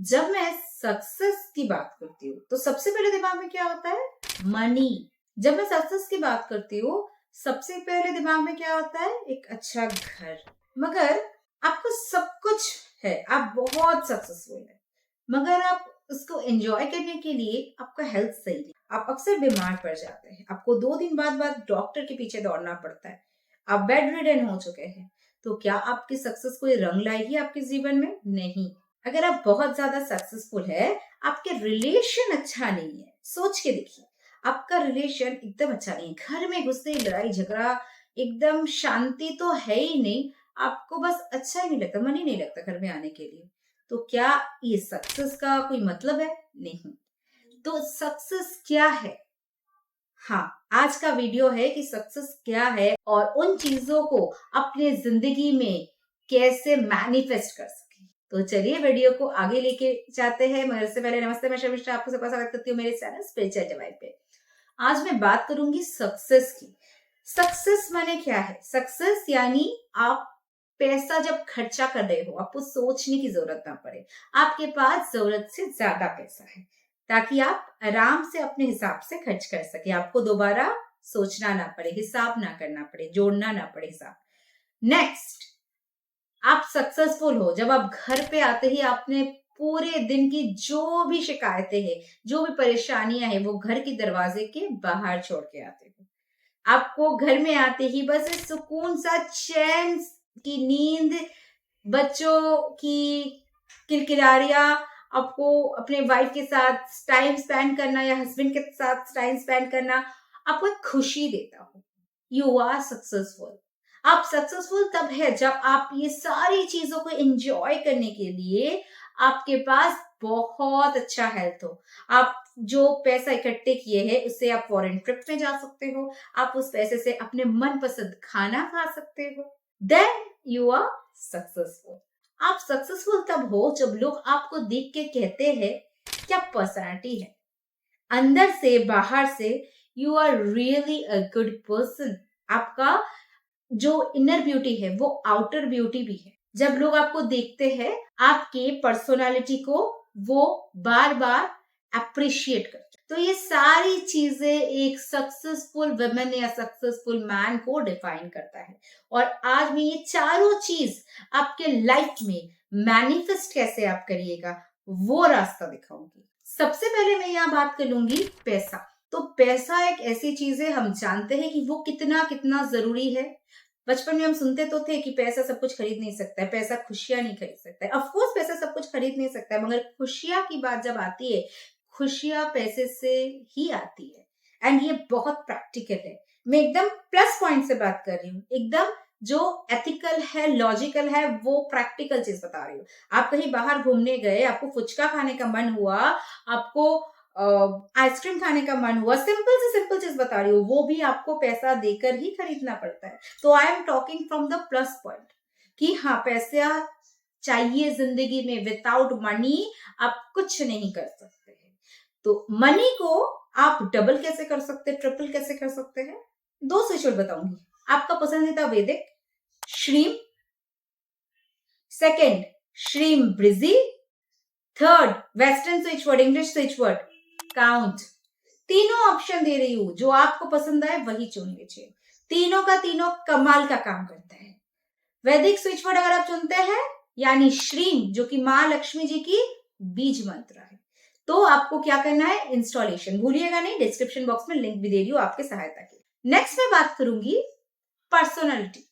जब मैं सक्सेस की बात करती हूँ तो सबसे पहले दिमाग में क्या होता है? मनी। जब मैं सक्सेस की बात करती हूँ सबसे पहले दिमाग में क्या होता है? एक अच्छा घर। मगर आपको सब कुछ है, आप बहुत सक्सेसफुल है, मगर आप उसको एंजॉय करने के लिए आपका हेल्थ सही नहीं, आप अक्सर बीमार पड़ जाते हैं, आपको 2 दिन बाद डॉक्टर के पीछे दौड़ना पड़ता है, आप बेड रिडन हो चुके हैं। तो क्या आपकी सक्सेस कोई रंग लाएगी आपके जीवन में? नहीं। अगर आप बहुत ज्यादा सक्सेसफुल है, आपके रिलेशन अच्छा नहीं है, सोच के देखिए, आपका रिलेशन एकदम अच्छा नहीं है, घर में घुसते ही लड़ाई झगड़ा, एकदम शांति तो है ही नहीं, आपको बस अच्छा ही नहीं लगता, मन ही नहीं लगता घर में आने के लिए। तो क्या ये सक्सेस का कोई मतलब है? नहीं। तो सक्सेस क्या है? हाँ, आज का वीडियो है कि सक्सेस क्या है और उन चीजों को अपने जिंदगी में कैसे मैनिफेस्ट कर सके। तो चलिए वीडियो को आगे लेके जाते हैं, मगर इससे पहले नमस्ते, मैं शर्मिष्ठा आपको सबका स्वागत करती हूँ मेरे चैनल स्पिरिचुअल डिवाइन पे। आज मैं बात करूंगी सक्सेस की। सक्सेस माने क्या है? सक्सेस यानी आप पैसा जब खर्चा कर रहे हो, आपको सोचने की जरूरत ना पड़े, आपके पास जरूरत से ज्यादा पैसा है, ताकि आप आराम से अपने हिसाब से खर्च कर सके, आपको दोबारा सोचना ना पड़े, हिसाब ना करना पड़े, जोड़ना ना पड़े हिसाब। नेक्स्ट, आप सक्सेसफुल हो जब आप घर पे आते ही आपने पूरे दिन की जो भी शिकायतें हैं, जो भी परेशानियां हैं, वो घर के दरवाजे के बाहर छोड़ के आते हो। आपको घर में आते ही बस एक सुकून सा, चैन की नींद, बच्चों की किलकिलारियां, आपको अपने वाइफ के साथ टाइम स्पेंड करना या हस्बैंड के साथ टाइम स्पेंड करना आपको एक खुशी देता हो। You are successful. आप सक्सेसफुल तब है जब आप ये सारी चीजों को एंजॉय करने के लिए आपके पास बहुत अच्छा हेल्थ हो। आप जो पैसा इकट्ठे किए हैं उससे आप फॉरेन ट्रिप में जा सकते हो, आप उस पैसे से अपने मनपसंद खाना खा सकते हो। Then you are successful. आप सक्सेसफुल तब हो जब लोग आपको देख के कहते हैं क्या पर्सनालिटी है, अंदर से बाहर से you are really a good person. आपका जो इनर ब्यूटी है वो आउटर ब्यूटी भी है। जब लोग आपको देखते हैं, आपके पर्सनालिटी को वो बार बार अप्रिशिएट करते हैं। तो ये सारी चीजें एक सक्सेसफुल वुमेन या सक्सेसफुल मैन को डिफाइन करता है। और आज मैं ये चारों चीज आपके लाइफ में मैनिफेस्ट कैसे आप करिएगा वो रास्ता दिखाऊंगी। सबसे पहले मैं यहाँ बात कर लूंगी पैसा। तो पैसा एक ऐसी चीज है, हम जानते हैं कि वो कितना कितना जरूरी है। बचपन में हम सुनते तो थे कि पैसा सब कुछ खरीद नहीं सकता है, पैसा खुशियां नहीं खरीद सकता है। ऑफ कोर्स पैसा सब कुछ खरीद नहीं सकता है, मगर खुशियां की बात जब आती है, खुशियां पैसे से ही आती है। एंड ये बहुत प्रैक्टिकल है। मैं एकदम प्लस पॉइंट से बात कर रही हूँ, एकदम जो एथिकल है, लॉजिकल है, वो प्रैक्टिकल चीज बता रही हूँ। आप कहीं बाहर घूमने गए, आपको फुचका खाने का मन हुआ, आपको आइसक्रीम खाने का मन हुआ, सिंपल से सिंपल चीज बता रही हूँ, वो भी आपको पैसा देकर ही खरीदना पड़ता है। तो I am talking from the plus point कि हाँ, पैसा चाहिए जिंदगी में, विदाउट मनी आप कुछ नहीं कर सकते हैं। तो मनी को आप डबल कैसे कर सकते हैं, ट्रिपल कैसे कर सकते हैं? 2 स्विच बताऊंगी। आपका पसंदीदा वैदिक श्रीम, सेकेंड श्रीम breezy, third western switch word, English switch word count. तीनों ऑप्शन दे रही हूं, जो आपको पसंद आए वही चुन लीजिए। तीनों का तीनों कमाल का काम करता है। वैदिक स्विच वर्ड अगर आप चुनते हैं, यानी श्रीम, जो कि मां लक्ष्मी जी की बीज मंत्र है, तो आपको क्या करना है? इंस्टॉलेशन भूलिएगा नहीं, डिस्क्रिप्शन बॉक्स में लिंक भी दे रही हूँ आपके सहायता के। नेक्स्ट मैं बात करूंगी पर्सनालिटी।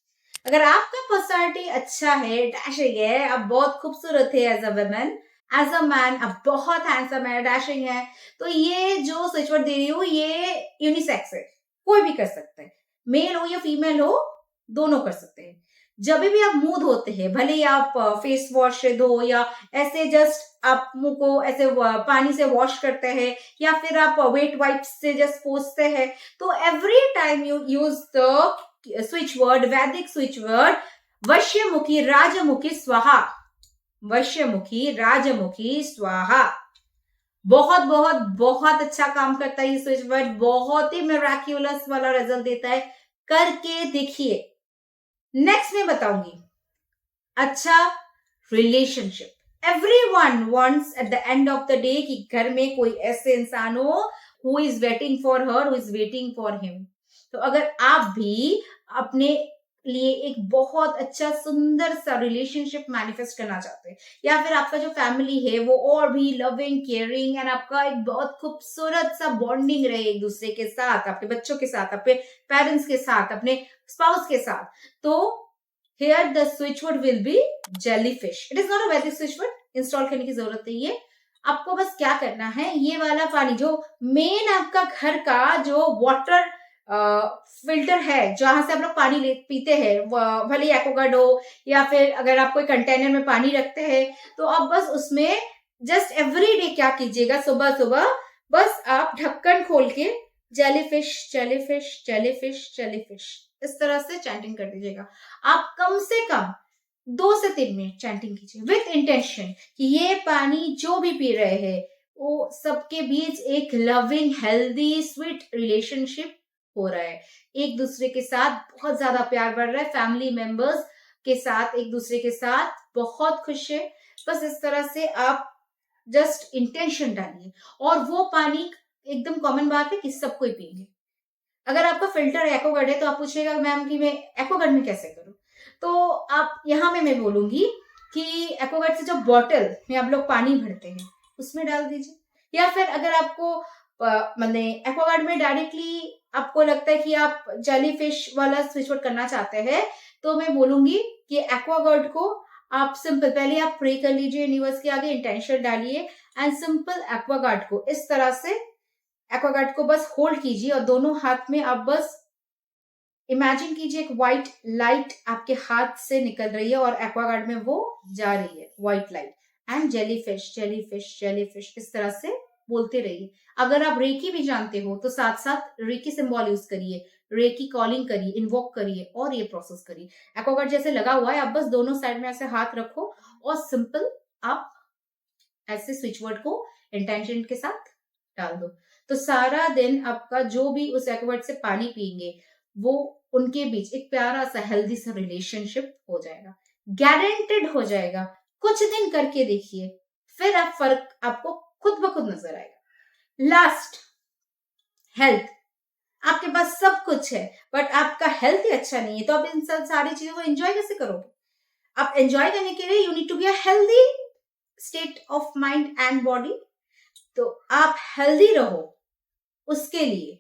अगर आपका पर्सनालिटी अच्छा है, डैशिंग है, आप बहुत खूबसूरत है as a woman, as a man आप बहुत हैंडसम है, डैशिंग है, तो ये जो स्विच वर्ड दे रही हूँ ये यूनिसेक्स है, कोई भी कर सकता है, मेल हो या फीमेल हो, दोनों कर सकते हैं। जब भी आप मुंह धोते हैं, भले ही आप फेस वॉश से धो या ऐसे जस्ट आप मुंह को ऐसे पानी से वॉश करते हैं, या फिर आप वेट वाइप से जस्ट पोंछते हैं, तो every time you use the switch word, वैदिक स्विच वर्ड वश्यमुखी राजमुखी स्वाहा, वश्यमुखी राजमुखी स्वाहा। बहुत बहुत बहुत अच्छा काम करता है ये स्विच वर्ड, बहुत ही मिराक्युलस वाला रिजल्ट देता है, करके देखिए। नेक्स्ट मैं बताऊंगी अच्छा relationship. Everyone wants at the end of the day कि घर में कोई ऐसे इंसान हो who is waiting for her, who is waiting for him. तो अगर आप भी अपने लिए एक बहुत अच्छा सुंदर सा रिलेशनशिप मैनिफेस्ट करना चाहते हैं, या फिर आपका जो फैमिली है वो और भी लविंग केयरिंग एंड आपका एक बहुत खूबसूरत सा बॉन्डिंग रहे एक दूसरे के साथ, आपके बच्चों के साथ, आपके पेरेंट्स के साथ, अपने स्पाउस के साथ, तो here the switch word will be jellyfish. It is not a वैदिक स्विच वर्ड, इंस्टॉल करने की जरूरत नहीं है। आपको बस क्या करना है, ये वाला पानी जो मेन आपका घर का जो वाटर फिल्टर है जहां से आप लोग पानी पीते हैं, भले एक्वागार्ड हो या फिर अगर आप कोई कंटेनर में पानी रखते हैं, तो आप बस उसमें जस्ट एवरी डे क्या कीजिएगा, सुबह सुबह बस आप ढक्कन खोल के जेलीफिश जेलीफिश जेलीफिश जेलीफिश इस तरह से चैंटिंग कर दीजिएगा। आप कम से कम 2 से 3 मिनट चैंटिंग कीजिए विथ इंटेंशन कि ये पानी जो भी पी रहे हैं वो सबके बीच एक लविंग हेल्दी स्वीट रिलेशनशिप हो रहा है, एक दूसरे के साथ बहुत ज्यादा प्यार बढ़ रहा है, फैमिली मेंबर्स के साथ एक दूसरे के साथ बहुत खुश है। बस इस तरह से आप जस्ट इंटेंशन डालिए और वो पानी एकदम कॉमन बात है कि सब कोई पिएंगे। अगर आपका फिल्टर एक्वागार्ड है तो आप पूछिएगा मैम कि मैं एक्वागार्ड में कैसे करूं, तो आप यहाँ में मैं बोलूंगी कि एक्वागार्ड से जो बॉटल में आप लोग पानी भरते हैं उसमें डाल दीजिए, या फिर अगर आपको मतलब एक्वागार्ड में डायरेक्टली आपको लगता है कि आप जेलीफिश वाला स्विच वर्ड करना चाहते हैं, तो मैं बोलूंगी कि एक्वागार्ड को आप सिंपल पहले आप प्रे कर लीजिए यूनिवर्स के आगे, इंटेंशन डालिए एंड सिंपल एक्वागार्ड को इस तरह से एक्वागार्ड को बस होल्ड कीजिए और दोनों हाथ में आप बस इमेजिन कीजिए एक व्हाइट लाइट आपके हाथ से निकल रही है और एक्वागार्ड में वो जा रही है white light, and jellyfish jellyfish jellyfish इस तरह से बोलते रहिए। अगर आप रेकी भी जानते हो तो साथ साथ रेकी सिंबल यूज करिए, रेकी कॉलिंग करिए, इन्वोक करिए और ये प्रोसेस करिए। एक्वागार्ड जैसे लगा हुआ है, आप बस दोनों साइड में ऐसे हाथ रखो और सिंपल आप ऐसे स्विच वर्ड को इंटेंशन के साथ डाल दो। तो सारा दिन आपका जो भी उस एक्वागार्ड से पानी पिएंगे वो उनके बीच एक प्यारा सा हेल्दी सा रिलेशनशिप हो जाएगा, गारंटेड हो जाएगा। कुछ दिन करके देखिए, फिर आप फर्क आपको खुद ब खुद नजर आएगा। Last, health. आपके पास सब कुछ है बट आपका हेल्थ ही अच्छा नहीं है, तो आप इन सब सारी चीजों को एंजॉय कैसे करोगे? आप एंजॉय करने के लिए you need to be a healthy state of mind and body. तो आप हेल्दी रहो उसके लिए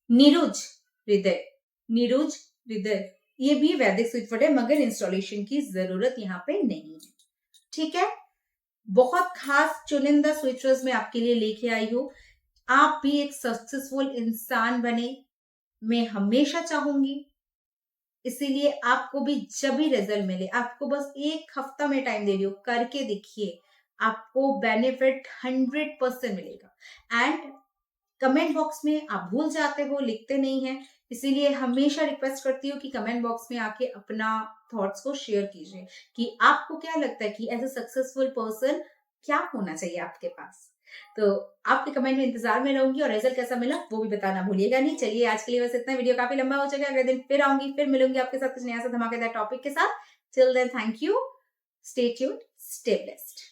निरुज हृदय, निरुज हृदय ये भी वैदिक स्विच वर्ड है, मगर इंस्टॉलेशन की जरूरत यहाँ पे नहीं है। ठीक है, बहुत खास चुनिंदा स्विच वर्ड्स मैं आपके लिए लेके आई हूं। आप भी एक सक्सेसफुल इंसान बने, मैं हमेशा चाहूंगी। इसीलिए आपको भी जब भी रिजल्ट मिले, आपको बस 1 हफ्ता में टाइम दे रही हो, करके देखिए, आपको बेनिफिट 100% मिलेगा। एंड कमेंट बॉक्स में आप भूल जाते हो, लिखते नहीं है, इसीलिए हमेशा रिक्वेस्ट करती हूँ कि कमेंट बॉक्स में आके अपना थॉट्स को शेयर कीजिए कि आपको क्या लगता है कि एज अ सक्सेसफुल पर्सन क्या होना चाहिए आपके पास। तो आपके कमेंट में इंतजार में रहूंगी और रिजल्ट कैसा मिला वो भी बताना भूलिएगा नहीं। चलिए आज के लिए बस इतना, वीडियो काफी लंबा हो चुका है, अगले दिन फिर आऊंगी, फिर मिलूंगी आपके साथ कुछ नया सा धमाकेदार टॉपिक के साथ। Till then thank you, stay tuned, stay blessed.